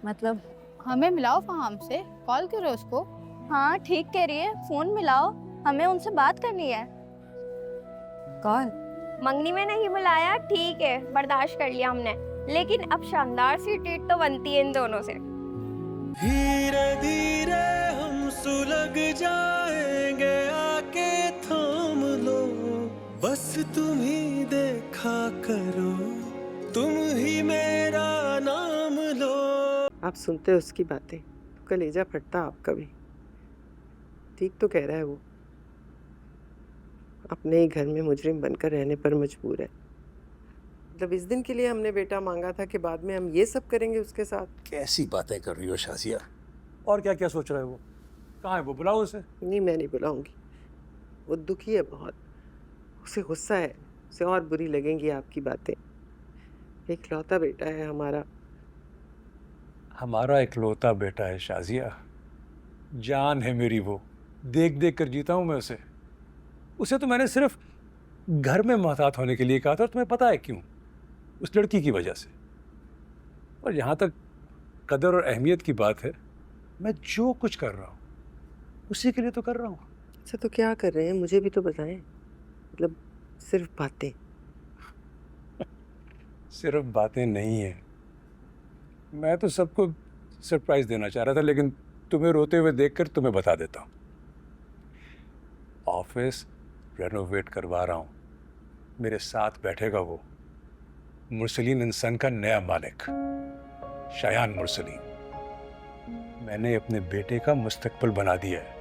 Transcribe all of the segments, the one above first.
मतलब हमें मिलाओ फहाम से, कॉल करो उसको। हाँ ठीक कह रही है, फोन मिलाओ, हमें उनसे बात करनी है। कॉल मंगनी में नहीं बुलाया ठीक है, बर्दाश्त कर लिया हमने, लेकिन अब शानदार सी ट्रीट तो बनती है इन दोनों से। धीरे धीरे हम सुलग जाएंगे, आके थाम लो, बस तुम ही देखा करो, तुम ही मेरा नाम लो। आप सुनते हो उसकी बातें तो कलेजा फटता आपका भी। ठीक तो कह रहा है वो, अपने ही घर में मुजरिम बनकर रहने पर मजबूर है। मतलब इस दिन के लिए हमने बेटा मांगा था कि बाद में हम ये सब करेंगे उसके साथ। कैसी बातें कर रही हो शाजिया? और क्या क्या सोच रहे हो? वो कहाँ है? वो बुलाओ उसे। नहीं, मैं नहीं बुलाऊंगी। वो दुखी है बहुत, उसे गुस्सा है, उसे और बुरी लगेंगी आपकी बातें। एक लौता बेटा है हमारा। हमारा इकलौता बेटा है शाजिया, जान है मेरी वो, देख देख कर जीता हूँ मैं उसे। उसे तो मैंने सिर्फ घर में मोहतात होने के लिए कहा था, और तुम्हें पता है क्यों? उस लड़की की वजह से। और यहाँ तक कदर और अहमियत की बात है, मैं जो कुछ कर रहा हूँ उसी के लिए तो कर रहा हूँ। अच्छा तो क्या कर रहे हैं, मुझे भी तो बताएं। मतलब सिर्फ बातें? सिर्फ बातें नहीं है, मैं तो सबको सरप्राइज देना चाह रहा था, लेकिन तुम्हें रोते हुए देखकर तुम्हें बता देता हूँ। ऑफिस रेनोवेट करवा रहा हूँ, मेरे साथ बैठेगा वो, मुरसलीन इंसान का नया मालिक शायान मुरसलीन। मैंने अपने बेटे का मुस्तकबिल बना दिया है।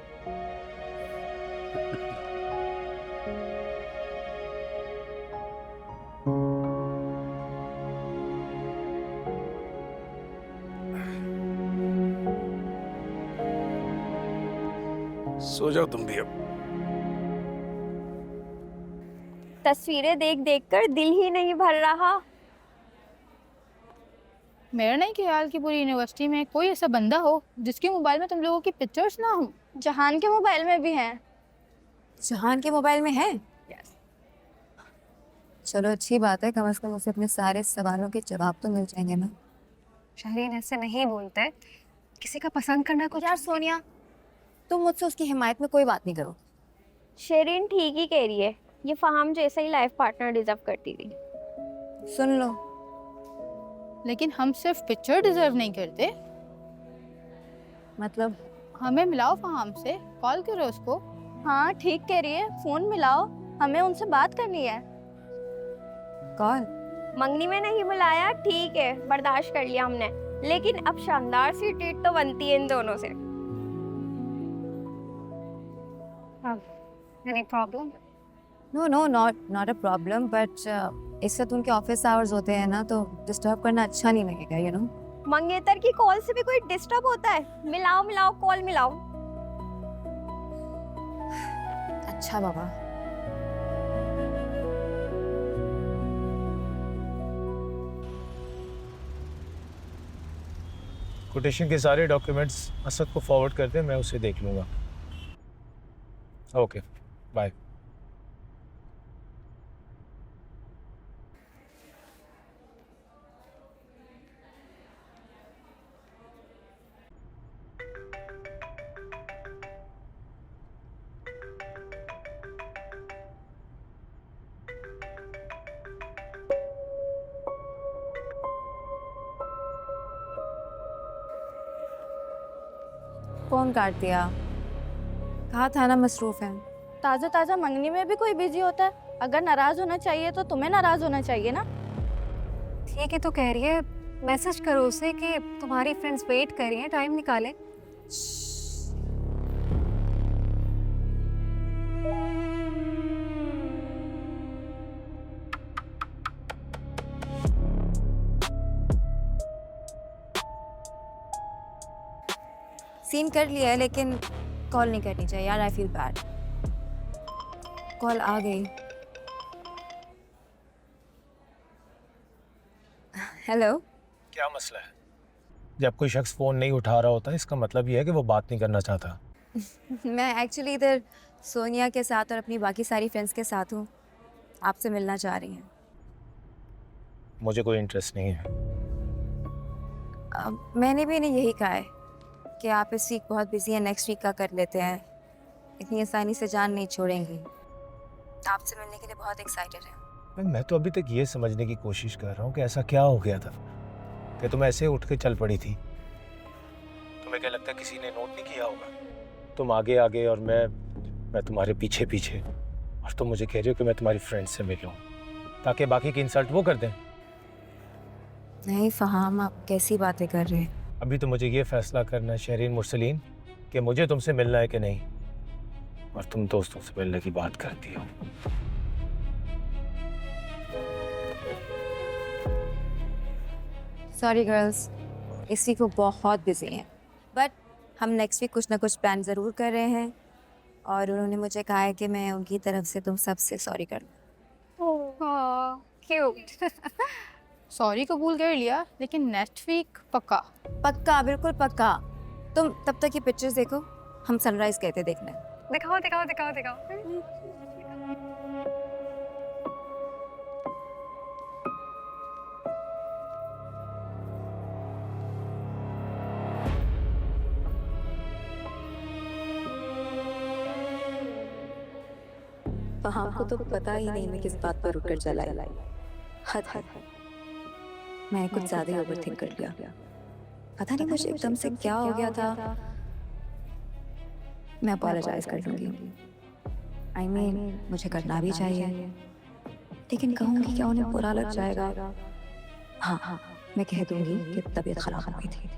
सो जाओ तुम भी अब। तस्वीरें देख देख कर दिल ही नहीं भर रहा। मेरा नहीं ख्याल कि पूरी यूनिवर्सिटी में कोई ऐसा बंदा हो जिसके मोबाइल में तुम लोगों की पिक्चर्स ना हो। जहान के मोबाइल में भी हैं। जहान के मोबाइल में है? चलो अच्छी बात है, कम से कम उसे अपने सारे सवालों के जवाब तो मिल जाएंगे ना। शहरीन ऐसे नहीं बोलते, किसी का पसंद करना कुछ। यार सोनिया, तुम मुझसे उसकी हिमायत में कोई बात नहीं करो। शेरिन ठीक ही कह रही है, ये फहाम जैसा ही लाइफ पार्टनर डिजर्व करती थी। सुन लो, लेकिन हम सिर्फ पिक्चर डिजर्व नहीं करते। मतलब हमें मिलाओ फहाम से, कॉल करो उसको। हाँ ठीक कह रही है, फोन मिलाओ, हमें उनसे बात करनी है। कॉल मंगनी में नहीं बुलाया ठीक है, बर्दाश्त कर लिया हमने, लेकिन अब शानदार सी ट्रीट तो बनती है इन दोनों से। Any problem? No no, not a problem, but इस वक्त उनके ऑफिस आवर्स होते हैं ना, तो डिस्टर्ब करना अच्छा नहीं लगेगा, यू नो। मंगेतर की कॉल से भी कोई डिस्टर्ब होता है? मिलाओ मिलाओ, कॉल मिलाओ। अच्छा बाबा। कोटेशन के सारे डॉक्यूमेंट्स असद को फॉरवर्ड कर दें, मैं उसे देख लूँगा। Okay bye. फोन काट दिया, कहा था ना मसरूफ है। ताज़ा ताज़ा मंगनी में भी कोई बिजी होता है? अगर नाराज होना चाहिए तो तुम्हें नाराज होना चाहिए ना। ठीक है तो कह रही है, मैसेज करो उसे कि तुम्हारी फ्रेंड्स वेट कर रही हैं, टाइम निकाले। सीन कर लिया है, लेकिन कॉल नहीं करनी चाहिए यार, आई फील बैड। कॉल आ गई। हेलो। क्या मसला है? जब कोई शख्स फ़ोन नहीं उठा रहा होता, इसका मतलब ये है कि वो बात नहीं करना चाहता। मैं एक्चुअली इधर सोनिया के साथ और अपनी बाकी सारी फ्रेंड्स के साथ हूँ, आपसे मिलना चाह रही हैं। मुझे कोई इंटरेस्ट नहीं है। मैंने भी इन्हें यही कहा है कि आप इस वीक बहुत बिजी हैं, नेक्स्ट वीक का कर लेते हैं, इतनी आसानी से जान नहीं छोड़ेंगी। आपसे मिलने के लिए बहुत एक्साइटेड है। मैं तो अभी तक ये समझने की कोशिश कर रहा हूँ कि ऐसा क्या हो गया था कि तुम ऐसे उठ के चल पड़ी थी। तुम्हें क्या लगता है किसी ने नोट नहीं किया होगा? तुम आगे आगे और मैं तुम्हारे पीछे पीछे, और तुम मुझे कह रही हो कि मैं तुम्हारी फ्रेंड से मिलूं ताकि बाकी की इंसल्ट वो कर दें। नहीं फहाम, आप कैसी बातें कर रहे हैं? अभी तो मुझे ये फैसला करना है शहरीन मुरसलीन कि मुझे तुमसे मिलना है कि नहीं, और तुम दोस्तों से मिलने की बात करती हो। सॉरी गर्ल्स, इस वीक वो बहुत बिजी हैं, बट हम नेक्स्ट वीक कुछ ना कुछ प्लान ज़रूर कर रहे हैं, और उन्होंने मुझे कहा है कि मैं उनकी तरफ से तुम सबसे सॉरी कर लूँ। क्यूट। सॉरी कबूल कर लिया, लेकिन नेक्स्ट वीक पक्का। पक्का, बिल्कुल पक्का। तुम तब तक ये पिक्चर्स देखो, हम सनराइज कहते देखना है। दिखाओ दिखाओ दिखाओ दिखाओ। फहाम को तो पता ही नहीं मैं किस बात पर उठकर चलाई। हद हद, मैं कुछ ज़्यादा ही ओवर थिंक कर लिया। पता नहीं मुझे एकदम से क्या हो गया था। मैं अपोलोजाइज कर लूँगी। I mean, मुझे करना भी चाहिए, लेकिन कहूँगी क्या उन्हें बुरा लग जाएगा? हाँ, मैं कह दूँगी कि तबीयत खराब हो गई थी।